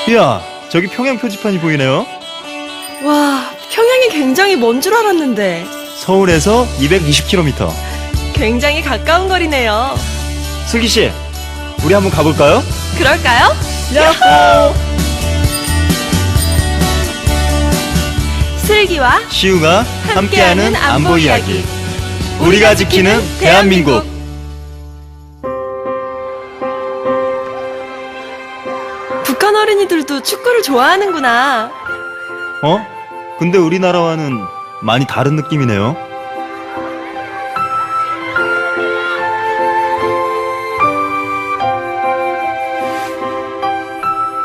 이야, 저기 평양 표지판이 보이네요. 와, 평양이 굉장히 먼 줄 알았는데 서울에서 220km. 굉장히 가까운 거리네요. 슬기 씨, 우리 한번 가볼까요? 그럴까요? 야호! 슬기와 시우가 함께하는 안보 이야기. 우리가 지키는 대한민국. 북한 어린이들도 축구를 좋아하는구나. 어? 근데 우리나라와는 많이 다른 느낌이네요.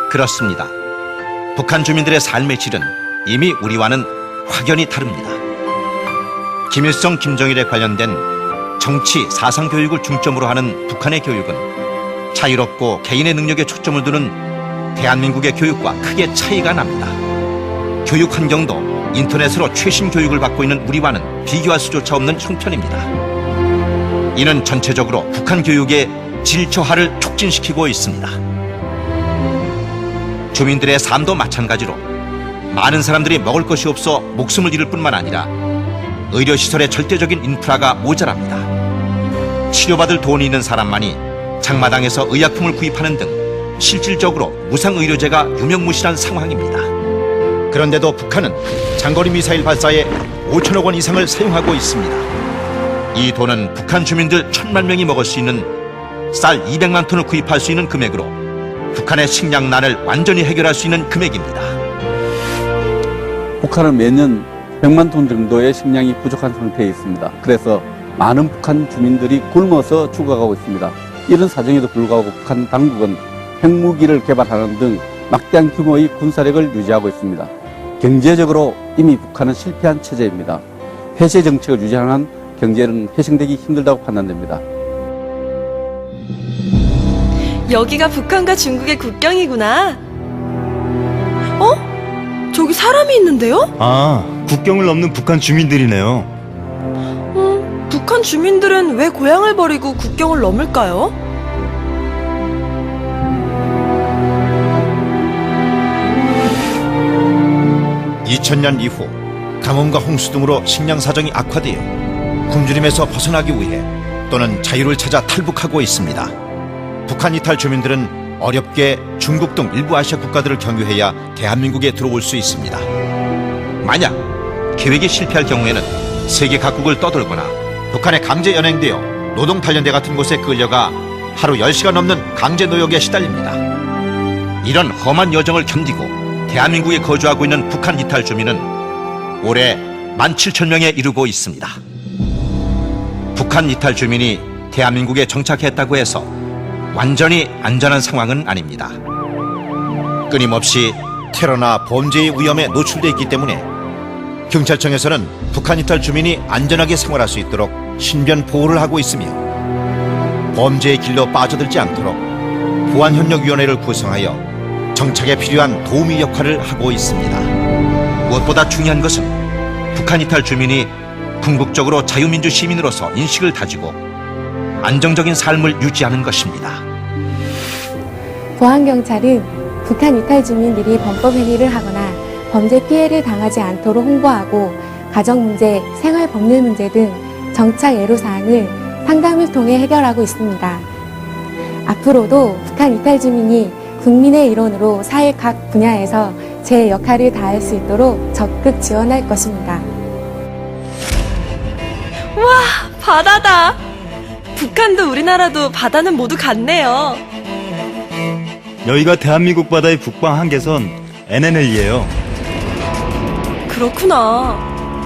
그렇습니다. 북한 주민들의 삶의 질은 이미 우리와는 확연히 다릅니다. 김일성, 김정일에 관련된 정치, 사상 교육을 중점으로 하는 북한의 교육은 자유롭고 개인의 능력에 초점을 두는 대한민국의 교육과 크게 차이가 납니다. 교육 환경도 인터넷으로 최신 교육을 받고 있는 우리와는 비교할 수조차 없는 형편입니다. 이는 전체적으로 북한 교육의 질 저하를 촉진시키고 있습니다. 주민들의 삶도 마찬가지로 많은 사람들이 먹을 것이 없어 목숨을 잃을 뿐만 아니라 의료시설의 절대적인 인프라가 모자랍니다. 치료받을 돈이 있는 사람만이 장마당에서 의약품을 구입하는 등 실질적으로 무상의료제가 유명무실한 상황입니다. 그런데도 북한은 장거리 미사일 발사에 5천억 원 이상을 사용하고 있습니다. 이 돈은 북한 주민들 1,000만 명이 먹을 수 있는 쌀 200만 톤을 구입할 수 있는 금액으로 북한의 식량난을 완전히 해결할 수 있는 금액입니다. 북한은 매년 100만 톤 정도의 식량이 부족한 상태에 있습니다. 그래서 많은 북한 주민들이 굶어서 죽어가고 있습니다. 이런 사정에도 불구하고 북한 당국은 핵무기를 개발하는 등 막대한 규모의 군사력을 유지하고 있습니다. 경제적으로 이미 북한은 실패한 체제입니다. 폐쇄 정책을 유지하는 경제는 회생되기 힘들다고 판단됩니다. 여기가 북한과 중국의 국경이구나. 어? 저기 사람이 있는데요? 아, 국경을 넘는 북한 주민들이네요. 북한 주민들은 왜 고향을 버리고 국경을 넘을까요? (2000년) 이후 강원과 홍수 등으로 식량 사정이 악화되어 굶주림에서 벗어나기 위해 또는 자유를 찾아 탈북하고 있습니다. 북한 이탈 주민들은 어렵게 중국 등 일부 아시아 국가들을 경유해야 대한민국에 들어올 수 있습니다. 만약 계획이 실패할 경우에는 세계 각국을 떠돌거나 북한에 강제 연행되어 노동단련대 같은 곳에 끌려가 하루 10시간 넘는 강제 노역에 시달립니다. 이런 험한 여정을 견디고 대한민국에 거주하고 있는 북한 이탈 주민은 올해 17,000명에 이르고 있습니다. 북한 이탈 주민이 대한민국에 정착했다고 해서 완전히 안전한 상황은 아닙니다. 끊임없이 테러나 범죄의 위험에 노출돼 있기 때문에 경찰청에서는 북한 이탈 주민이 안전하게 생활할 수 있도록 신변 보호를 하고 있으며 범죄의 길로 빠져들지 않도록 보안협력위원회를 구성하여 정착에 필요한 도우미 역할을 하고 있습니다. 무엇보다 중요한 것은 북한 이탈 주민이 궁극적으로 자유민주 시민으로서 인식을 다지고 안정적인 삶을 유지하는 것입니다. 보안경찰은 북한 이탈 주민들이 범법 행위를 하거나 범죄 피해를 당하지 않도록 홍보하고 가정문제, 생활법률 문제 등 정착 애로사항을 상담을 통해 해결하고 있습니다. 앞으로도 북한 이탈 주민이 국민의 일원으로 사회 각 분야에서 제 역할을 다할 수 있도록 적극 지원할 것입니다. 와, 바다다. 북한도 우리나라도 바다는 모두 같네요. 여기가 대한민국 바다의 북방 한계선 NNL이에요. 그렇구나.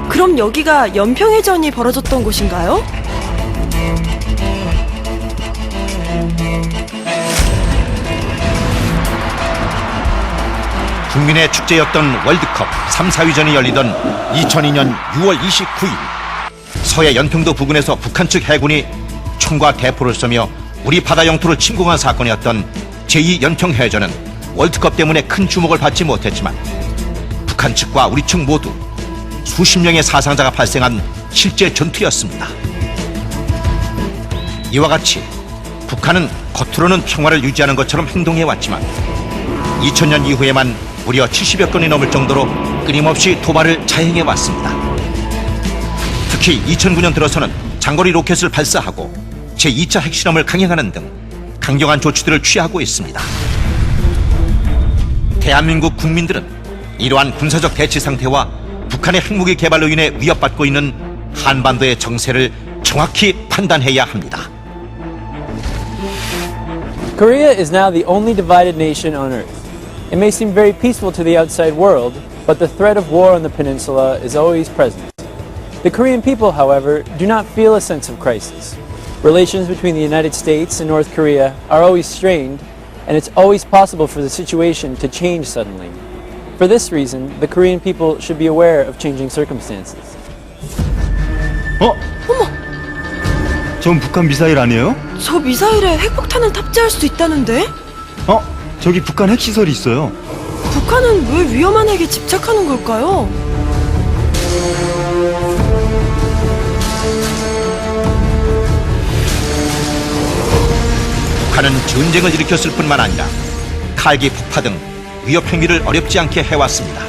그럼 여기가 연평해전이 벌어졌던 곳인가요? 국민의 축제였던 월드컵 3, 4위전이 열리던 2002년 6월 29일 서해 연평도 부근에서 북한 측 해군이 총과 대포를 쏘며 우리 바다 영토를 침공한 사건이었던 제2연평해전은 월드컵 때문에 큰 주목을 받지 못했지만 북한 측과 우리 측 모두 수십 명의 사상자가 발생한 실제 전투였습니다. 이와 같이 북한은 겉으로는 평화를 유지하는 것처럼 행동해왔지만 2000년 이후에만 무려 70여 건이 넘을 정도로 끊임없이 도발을 자행해 왔습니다. 특히 2009년 들어서는 장거리 로켓을 발사하고 제2차 핵실험을 강행하는 등 강경한 조치들을 취하고 있습니다. 대한민국 국민들은 이러한 군사적 대치 상태와 북한의 핵무기 개발로 인해 위협받고 있는 한반도의 정세를 정확히 판단해야 합니다. Korea is now the only divided nation on Earth. It may seem very peaceful to the outside world, but the threat of war on the peninsula is always present. The Korean people, however, do not feel a sense of crisis. Relations between the United States and North Korea are always strained, and it's always possible for the situation to change suddenly. For this reason, the Korean people should be aware of changing circumstances. 전 북한 미사일 아니에요? 저 미사일에 핵폭탄을 탑재할 수 있다는데? 저기 북한 핵시설이 있어요. 북한은 왜 위험한 핵에 집착하는 걸까요? 북한은 전쟁을 일으켰을 뿐만 아니라 칼기 폭파 등 위협 행위를 어렵지 않게 해왔습니다.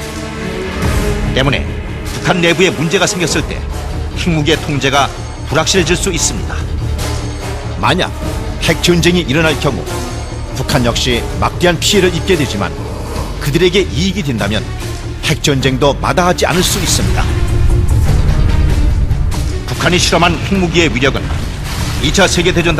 때문에 북한 내부에 문제가 생겼을 때 핵무기의 통제가 불확실해질 수 있습니다. 만약 핵전쟁이 일어날 경우 북한 역시 막대한 피해를 입게 되지만 그들에게 이익이 된다면 핵전쟁도 마다하지 않을 수 있습니다. 북한이 실험한 핵무기의 위력은 2차 세계대전